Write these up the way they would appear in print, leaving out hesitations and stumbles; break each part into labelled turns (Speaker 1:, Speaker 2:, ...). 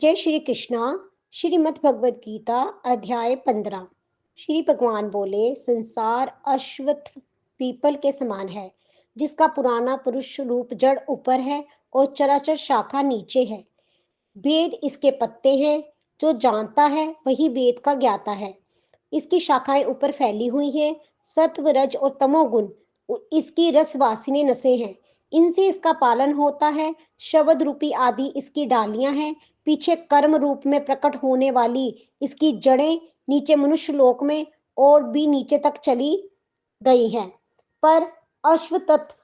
Speaker 1: जय श्री कृष्णा। श्रीमद् भगवद गीता अध्याय 15। श्री भगवान बोले, संसार अश्वत्थ पीपल के समान है, जिसका पुराना पुरुष रूप जड़ ऊपर है और चराचर शाखा नीचे है। वेद इसके पत्ते हैं। जो जानता है वही वेद का ज्ञाता है। इसकी शाखाएं ऊपर फैली हुई हैं। सत्व, रज और तमोगुण इसकी रसवासिनी नसें हैं। इनसे इसका पालन होता है। शब्द रूपी आदि इसकी डालियां हैं। पीछे कर्म रूप में प्रकट होने वाली इसकी जड़ें नीचे मनुष्य लोक में और भी नीचे तक चली गई हैं। पर अश्वत्थ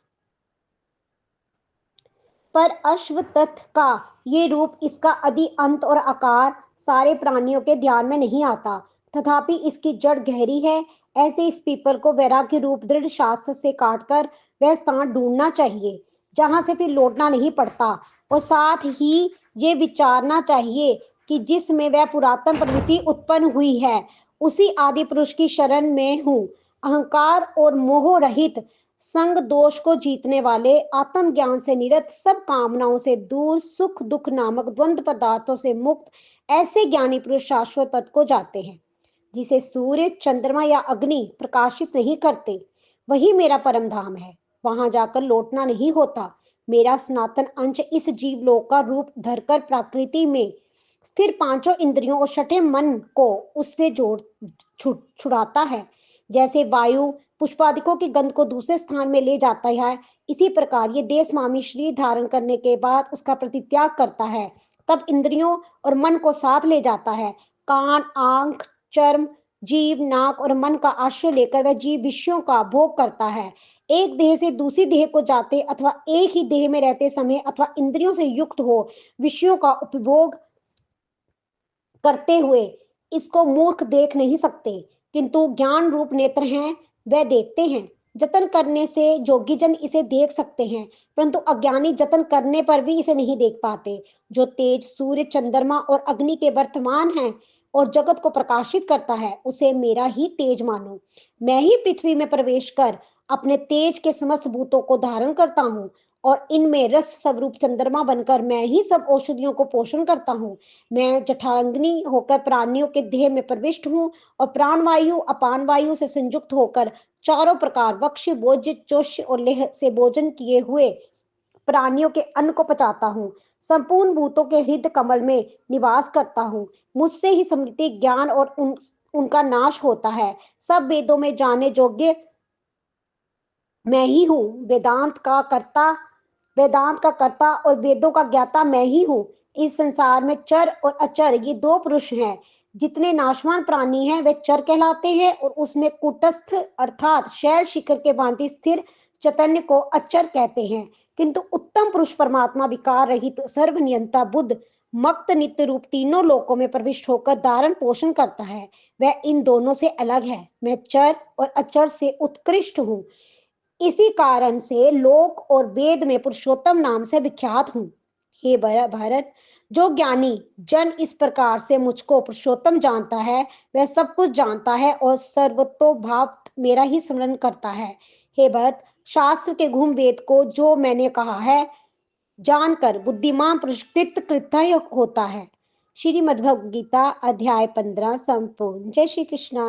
Speaker 1: का ये रूप, इसका आदि अंत और आकार सारे प्राणियों के ध्यान में नहीं आता। तथापि इसकी जड़ गहरी है। ऐसे इस पीपल को वैराग्य रूप दृढ़ शास्त्र से काटकर वह स्थान ढूंढना चाहिए जहां से फिर लौटना नहीं पड़ता। और साथ ही ये विचारना चाहिए कि जिसमें वह पुरातन प्रवृत्ति उत्पन्न हुई है, उसी आदि पुरुष की शरण में हूँ। अहंकार और मोह रहित, संग दोष को जीतने वाले, आत्म ज्ञान से निरत, सब कामनाओं से दूर, सुख दुख नामक द्वंद्व पदार्थों से मुक्त, ऐसे ज्ञानी पुरुष शाश्वत पद को जाते हैं। जिसे सूर्य, चंद्रमा या अग्नि प्रकाशित नहीं करते, वही मेरा परम धाम है। वहां जाकर लौटना नहीं होता। मेरा सनातन अंश इस जीवलोक का रूप धरकर प्रकृति में स्थिर पांचों इंद्रियों और छठे मन को उससे छुड़ाता है। जैसे वायु पुष्पादिकों की गंध को दूसरे स्थान में ले जाता है, इसी प्रकार ये देह स्वामी शरीर धारण करने के बाद उसका प्रतित्याग करता है। तब इंद्रियों और मन को साथ ले जाता है। कान, आंख, चर्म, जीव, नाक और मन का आश्रय लेकर वह जीव विषयों का भोग करता है। एक देह से दूसरी देह को जाते अथवा एक ही देह में रहते समय अथवा इंद्रियों से युक्त हो विषयों का उपभोग करते हुए इसको मूर्ख देख नहीं सकते, किंतु ज्ञान रूप नेत्र हैं, वह देखते हैं। जतन करने से जोगी जन इसे देख सकते हैं, परंतु अज्ञानी जतन करने पर भी इसे नहीं देख पाते। जो तेज सूर्य, चंद्रमा और अग्नि के वर्तमान है और जगत को प्रकाशित करता है, उसे मेरा ही तेज मानो। मैं ही पृथ्वी में प्रवेश कर अपने तेज के समस्त भूतों को धारण करता हूँ और इनमें रस स्वरूप चंद्रमा बनकर मैं ही सब औषधियों को पोषण करता हूँ। मैं जठराग्नि होकर प्राणियों के देह में प्रविष्ट हूँ और प्राण वायु, अपान वायु से संयुक्त होकर चारों प्रकार वक्ष, भोज्य, चोष्य और लेह से भोजन किए हुए प्राणियों के अन्न को पचाता हूँ। संपूर्ण भूतों के हृदय कमल में निवास करता हूँ। मुझसे ही स्मृति, ज्ञान और उनका नाश होता है। सब वेदों में जाने योग्य मैं ही हूँ। वेदांत का कर्ता और वेदों का ज्ञाता मैं ही हूँ। इस संसार में चर और अचर, ये दो पुरुष हैं। जितने नाशवान प्राणी हैं वे चर कहलाते हैं और उसमें कूटस्थ अर्थात शैल शिखर के भांति स्थिर चैतन्य को अचर कहते हैं। किंतु उत्तम पुरुष परमात्मा विकार रहित, सर्वनियंता, बुद्ध, मक्त, नित्य रूप तीनों लोकों में प्रविष्ट होकर धारण पोषण करता है। वह इन दोनों से अलग है। मैं चर और अचर से उत्कृष्ट हूँ। इसी कारण से लोक और वेद में पुरुषोत्तम नाम से विख्यात हूँ। हे भारत, जो ज्ञानी जन इस प्रकार से मुझको पुरुषोत्तम जानता है, वह सब कुछ जानता है और सर्वतोभाव मेरा ही स्मरण करता है। हे भरत, शास्त्र के गुण वेद को जो मैंने कहा है जानकर बुद्धिमान पुरुष कृतकृत्य होता है। श्रीमद् भगवद गीता अध्याय 15 संपूर्ण। जय श्री कृष्ण।